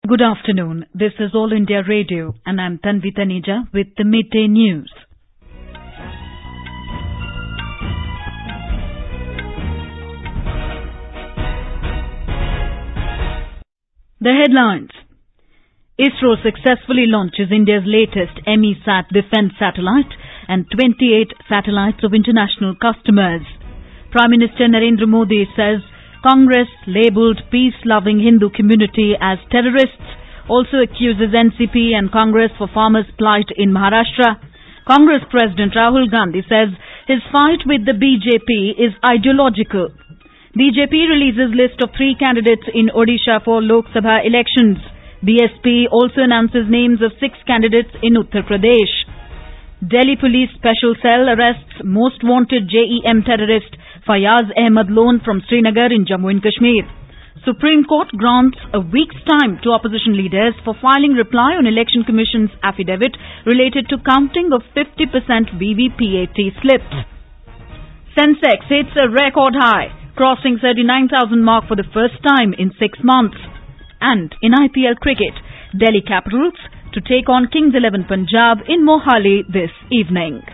Good afternoon. This is All India Radio and I'm Tanvi Taneja with the Midday News. The headlines. ISRO successfully launches India's latest EMISAT defense satellite and 28 satellites of international customers. Prime Minister Narendra Modi says Congress labelled peace-loving Hindu community as terrorists, also accuses NCP and Congress for farmers' plight in Maharashtra. Congress President Rahul Gandhi says his fight with the BJP is ideological. BJP releases list of 3 candidates in Odisha for Lok Sabha Elections. BSP also announces names of 6 candidates in Uttar Pradesh. Delhi Police Special Cell arrests most wanted JEM terrorist Fayaz Ahmed Lone from Srinagar in Jammu and Kashmir. Supreme Court grants a week's time to opposition leaders for filing reply on Election Commission's affidavit related to counting of 50% VVPAT slips. Sensex hits a record high, crossing 39,000 mark for the first time in 6 months. And in IPL cricket, Delhi Capitals to take on Kings 11 Punjab in Mohali this evening.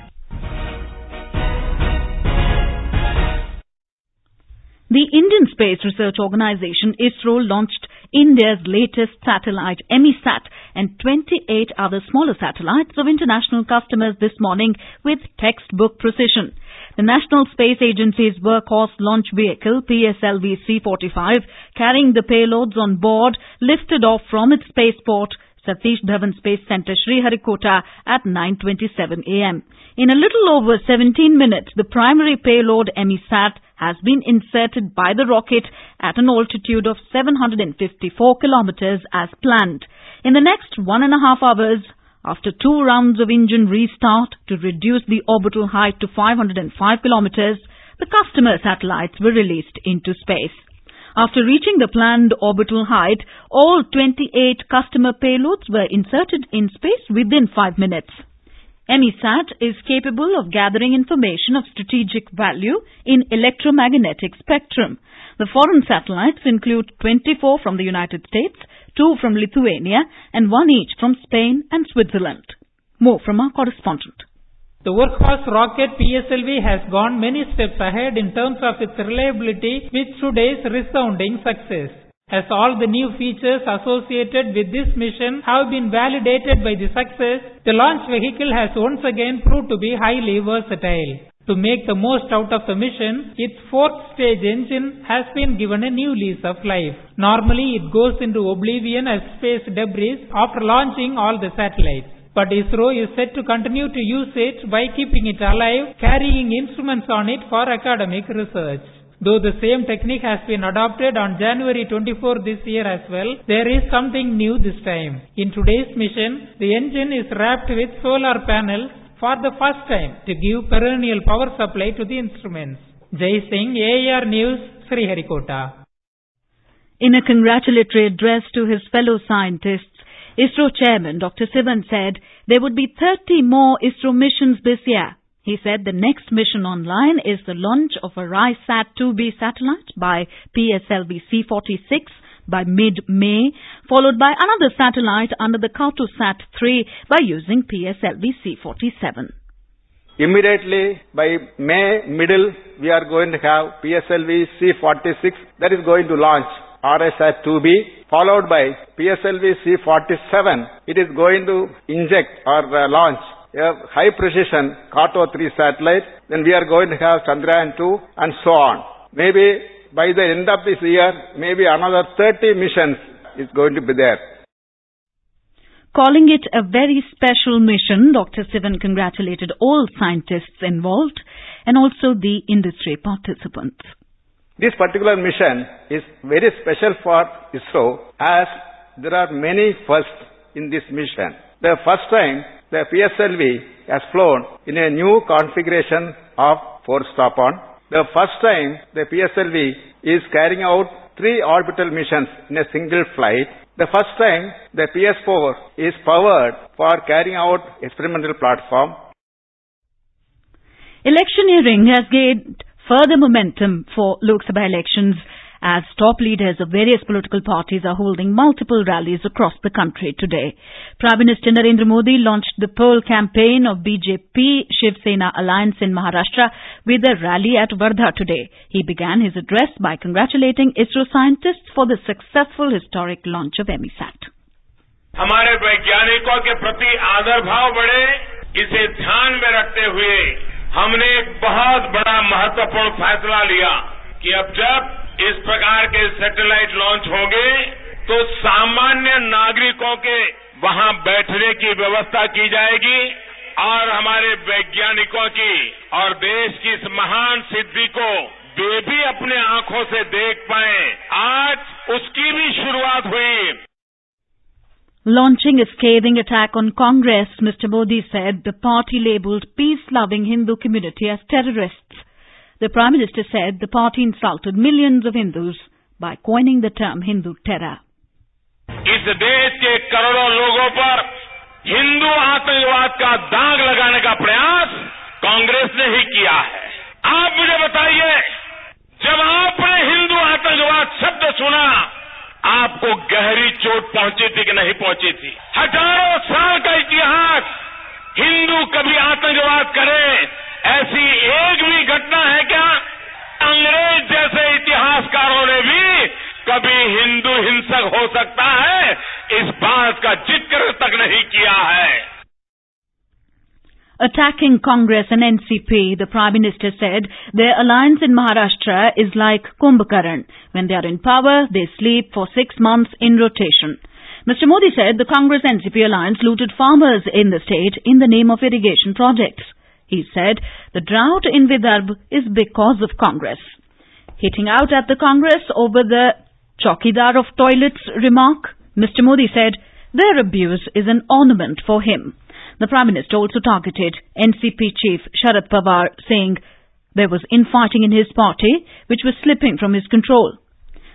The Indian Space Research Organisation ISRO launched India's latest satellite EMISAT and 28 other smaller satellites of international customers this morning with textbook precision. The National Space Agency's workhorse launch vehicle PSLV C-45 carrying the payloads on board lifted off from its spaceport Satish Dhawan Space Centre Sriharikota at 9:27 a.m. In a little over 17 minutes, the primary payload EMISAT has been inserted by the rocket at an altitude of 754 kilometers as planned. In the next 1.5 hours, after 2 rounds of engine restart to reduce the orbital height to 505 kilometers, the customer satellites were released into space. After reaching the planned orbital height, all 28 customer payloads were inserted in space within 5 minutes. EMISAT is capable of gathering information of strategic value in electromagnetic spectrum. The foreign satellites include 24 from the United States, 2 from Lithuania, and 1 each from Spain and Switzerland. More from our correspondent. The workhorse rocket PSLV has gone many steps ahead in terms of its reliability with today's resounding success. As all the new features associated with this mission have been validated by the success, the launch vehicle has once again proved to be highly versatile. To make the most out of the mission, its 4th stage engine has been given a new lease of life. Normally it goes into oblivion as space debris after launching all the satellites. But ISRO is set to continue to use it by keeping it alive, carrying instruments on it for academic research. Though the same technique has been adopted on January 24 this year as well, there is something new this time. In today's mission, the engine is wrapped with solar panels for the first time to give perennial power supply to the instruments. Jai Singh, AAR News, Sriharikota. In a congratulatory address to his fellow scientists, ISRO Chairman Dr. Sivan said there would be 30 more ISRO missions this year. He said the next mission online is the launch of a RISAT-2B satellite by PSLV C-46 by mid-May, followed by another satellite under the Cartosat-3 by using PSLV C-47. Immediately by May middle, we are going to have PSLV C-46 that is going to launch RISAT-2B, followed by PSLV C-47. It is going to inject or launch a high-precision Carto-3 satellite. Then we are going to have Chandrayaan-2 and so on. Maybe by the end of this year, maybe another 30 missions is going to be there. Calling it a very special mission, Dr. Sivan congratulated all scientists involved and also the industry participants. This particular mission is very special for ISRO as there are many firsts in this mission. The first time the PSLV has flown in a new configuration of 4-stop-on. The first time the PSLV is carrying out 3 orbital missions in a single flight. The first time the PS4 is powered for carrying out experimental platform. Electioneering has gained further momentum for Lok Sabha elections as top leaders of various political parties are holding multiple rallies across the country today. Prime Minister Narendra Modi launched the poll campaign of BJP Shiv Sena alliance in Maharashtra with a rally at Wardha today. He began his address by congratulating ISRO scientists for the successful historic launch of EMISAT. हमारे वैज्ञानिकों के प्रति आदर भाव बढ़े, इसे ध्यान में रखते हुए हमने एक बहुत बड़ा महत्वपूर्ण फैसला लिया कि अब जब इस प्रकार के सैटेलाइट लॉन्च होंगे तो सामान्य नागरिकों के वहां बैठने की व्यवस्था की जाएगी और हमारे वैज्ञानिकों की और देश की इस महान सिद्धि को वे भी अपने आंखों से देख पाए, आज उसकी भी शुरुआत हुई. Launching a scathing attack on Congress, Mr. Modi said the party labelled peace-loving Hindu community as terrorists. The Prime Minister said the party insulted millions of Hindus by coining the term Hindu terror. इस देश के करोड़ों लोगों पर हिंदू आतंकवाद का दाग लगाने का प्रयास कांग्रेस ने ही किया है. आप मुझे बताइए, जब आपने हिंदू आतंकवाद शब्द सुना, आपको गहरी चोट पहुंची थी कि नहीं पहुंची थी? हजारों साल का इतिहास, हिंदू कभी आतंकवाद करे ऐसी एक भी घटना है क्या? अंग्रेज जैसे इतिहासकारों ने भी कभी हिंदू हिंसक हो सकता है, इस बात का जिक्र तक नहीं किया है. Attacking Congress and NCP, the Prime Minister said their alliance in Maharashtra is like Kumbhakaran. When they are in power, they sleep for 6 months in rotation. Mr. Modi said the Congress-NCP alliance looted farmers in the state in the name of irrigation projects. He said the drought in Vidarbha is because of Congress. Hitting out at the Congress over the Chowkidar of toilets remark, Mr. Modi said their abuse is an ornament for him. The Prime Minister also targeted NCP chief Sharad Pawar, saying there was infighting in his party which was slipping from his control.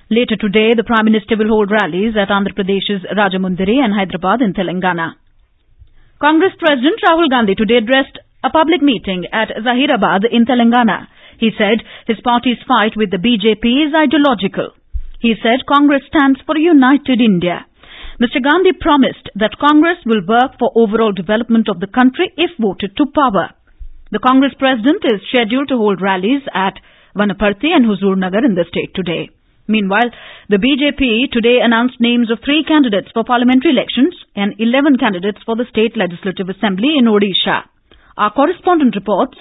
Later today, the Prime Minister will hold rallies at Andhra Pradesh's Rajamundry and Hyderabad in Telangana. Congress President Rahul Gandhi today addressed a public meeting at Zahirabad in Telangana. He said his party's fight with the BJP is ideological. He said Congress stands for a united India. Mr. Gandhi promised that Congress will work for overall development of the country if voted to power. The Congress President is scheduled to hold rallies at Vanaparthi and Huzurnagar in the state today. Meanwhile, the BJP today announced names of 3 candidates for parliamentary elections and 11 candidates for the State Legislative Assembly in Odisha. Our correspondent reports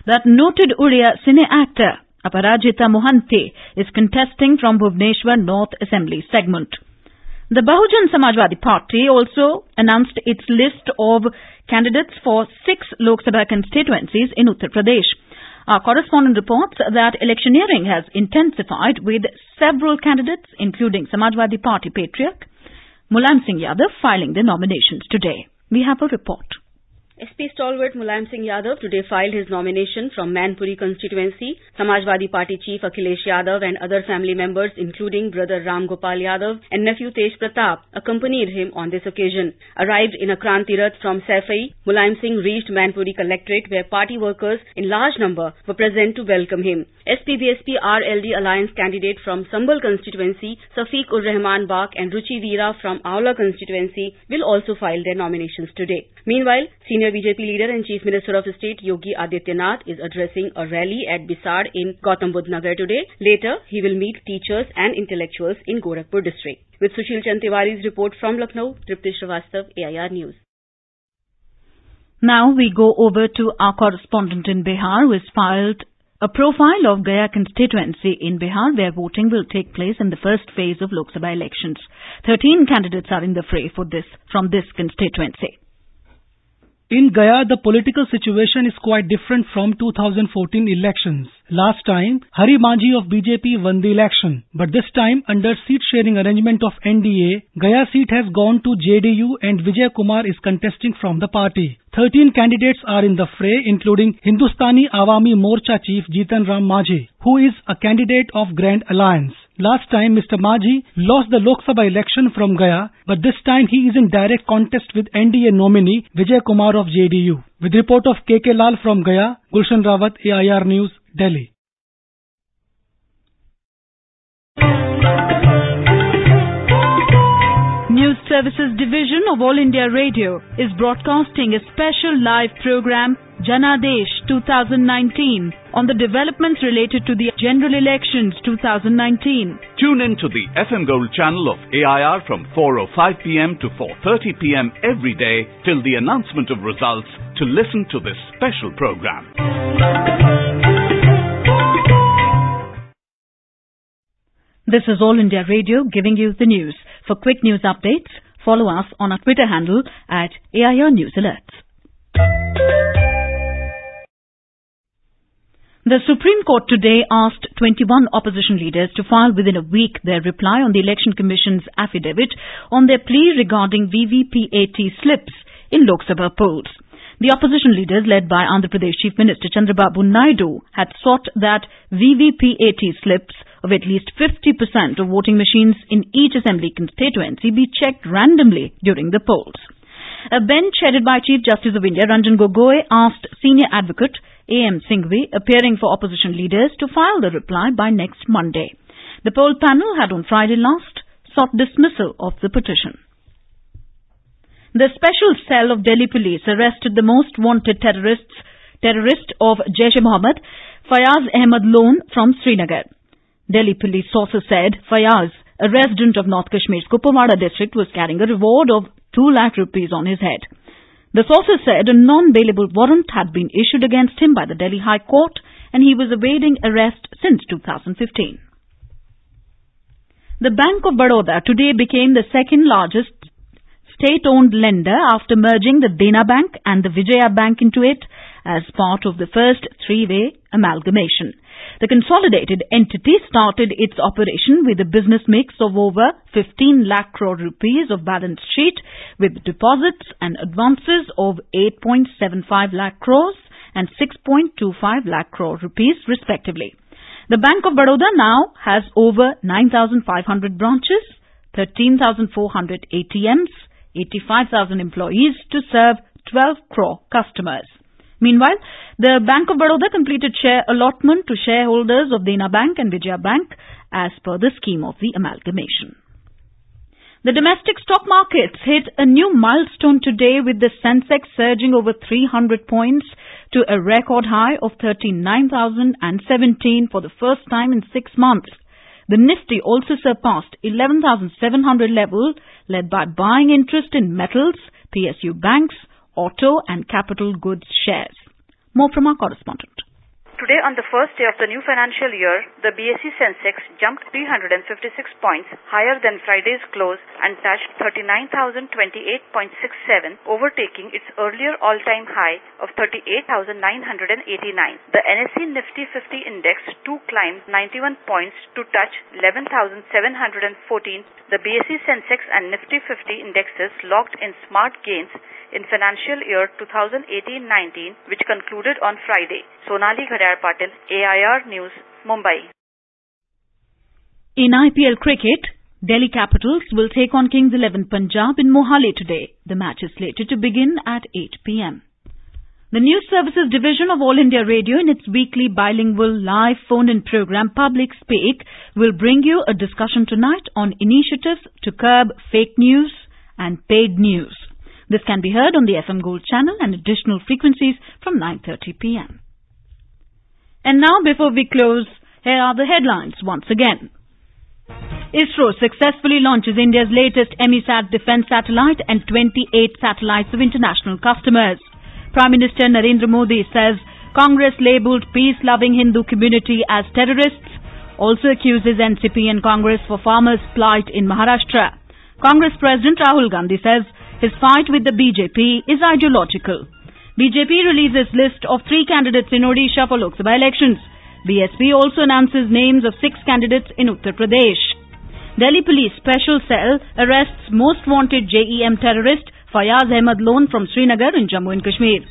that noted Uriya cine actor Aparajita Mohanty is contesting from Bhubaneswar North Assembly segment. The Bahujan Samajwadi Party also announced its list of candidates for 6 Lok Sabha constituencies in Uttar Pradesh. Our correspondent reports that electioneering has intensified with several candidates, including Samajwadi Party patriarch Mulayam Singh Yadav, filing their nominations today. We have a report. SP stalwart Mulayam Singh Yadav today filed his nomination from Manpuri constituency. Samajwadi Party chief Akhilesh Yadav and other family members, including brother Ram Gopal Yadav and nephew Tej Pratap, accompanied him on this occasion. Arrived in a Kranti Rath from Saifai, Mulayam Singh reached Manpuri collectorate where party workers in large number were present to welcome him. SP-BSP RLD alliance candidate from Sambal constituency, Safiq Ur-Rahman Baq and Ruchi Veera from Aula constituency will also file their nominations today. Meanwhile, senior BJP leader and Chief Minister of State Yogi Adityanath is addressing a rally at Bisad in Gautam Budh Nagar today. Later, he will meet teachers and intellectuals in Gorakhpur district. With Sushil Chand Tiwari's report from Lucknow, Tripti Srivastav, AIR News. Now we go over to our correspondent in Bihar, who has filed a profile of Gaya constituency in Bihar, where voting will take place in the first phase of Lok Sabha elections. 13 candidates are in the fray from this constituency. In Gaya, the political situation is quite different from 2014 elections. Last time, Hari Manjhi of BJP won the election. But this time, under seat-sharing arrangement of NDA, Gaya seat has gone to JDU and Vijay Kumar is contesting from the party. 13 candidates are in the fray, including Hindustani Awami Morcha chief Jitan Ram Majhi, who is a candidate of Grand Alliance. Last time, Mr. Majhi lost the Lok Sabha election from Gaya, but this time he is in direct contest with NDA nominee Vijay Kumar of JDU. With report of KK Lal from Gaya, Gulshan Rawat, AIR News, Delhi. News Services Division of All India Radio is broadcasting a special live program, Janadesh 2019, on the developments related to the General Elections 2019. Tune in to the FM Gold channel of AIR from 4:05 p.m. to 4:30 p.m. every day till the announcement of results to listen to this special program. This is All India Radio giving you the news. For quick news updates, follow us on our Twitter handle at AIR News Alerts. The Supreme Court today asked 21 opposition leaders to file within a week their reply on the Election Commission's affidavit on their plea regarding VVPAT slips in Lok Sabha polls. The opposition leaders, led by Andhra Pradesh Chief Minister Chandrababu Naidu, had sought that VVPAT slips of at least 50% of voting machines in each assembly constituency be checked randomly during the polls. A bench headed by Chief Justice of India Ranjan Gogoi asked senior advocate A.M. Singhvi, appearing for opposition leaders, to file the reply by next Monday. The poll panel had on Friday last sought dismissal of the petition. The special cell of Delhi police arrested the most wanted terrorist of Jaish-e-Mohammed, Fayaz Ahmed Lone from Srinagar. Delhi police sources said Fayaz, a resident of North Kashmir's Kupawada district, was carrying a reward of 2 lakh rupees on his head. The sources said a non-bailable warrant had been issued against him by the Delhi High Court and he was evading arrest since 2015. The Bank of Baroda today became the second largest state-owned lender after merging the Dena Bank and the Vijaya Bank into it as part of the first three-way amalgamation. The consolidated entity started its operation with a business mix of over 15 lakh crore rupees of balance sheet with deposits and advances of 8.75 lakh crores and 6.25 lakh crore rupees respectively. The Bank of Baroda now has over 9,500 branches, 13,400 ATMs, 85,000 employees to serve 12 crore customers. Meanwhile, the Bank of Baroda completed share allotment to shareholders of Dena Bank and Vijaya Bank as per the scheme of the amalgamation. The domestic stock markets hit a new milestone today with the Sensex surging over 300 points to a record high of 39,017 for the first time in 6 months. The Nifty also surpassed 11,700 level, led by buying interest in metals, PSU banks, auto and capital goods shares. More from our correspondent. Today, on the first day of the new financial year, the BSE Sensex jumped 356 points higher than Friday's close and touched 39,028.67, overtaking its earlier all-time high of 38,989. The NSE Nifty 50 index too climbed 91 points to touch 11,714. The BSE Sensex and Nifty 50 indexes locked in smart gains in financial year 2018-19, which concluded on Friday. Sonali Ghadar Patil, AIR News, Mumbai. In IPL cricket, Delhi Capitals will take on Kings 11 Punjab in Mohali today. The match is slated to begin at 8 p.m. The News Services Division of All India Radio, in its weekly bilingual live phone-in program Public Speak, will bring you a discussion tonight on initiatives to curb fake news and paid news. This can be heard on the FM Gold channel and additional frequencies from 9:30 p.m. And now, before we close, here are the headlines once again. ISRO successfully launches India's latest EMISAT defense satellite and 28 satellites of international customers. Prime Minister Narendra Modi says Congress labelled peace-loving Hindu community as terrorists, also accuses NCP and Congress for farmers' plight in Maharashtra. Congress President Rahul Gandhi says his fight with the BJP is ideological. BJP releases list of 3 candidates in Odisha for Lok Sabha Elections. BSP also announces names of 6 candidates in Uttar Pradesh. Delhi Police Special Cell arrests most wanted JEM terrorist Fayaz Ahmed Lone from Srinagar in Jammu and Kashmir.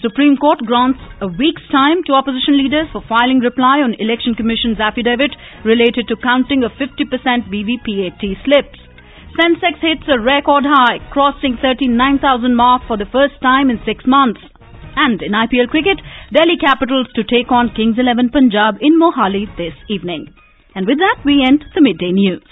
Supreme Court grants a week's time to opposition leaders for filing reply on Election Commission's affidavit related to counting of 50% VVPAT slips. Sensex hits a record high, crossing 39,000 mark for the first time in 6 months. And in IPL cricket, Delhi Capitals to take on Kings 11 Punjab in Mohali this evening. And with that, we end the Midday News.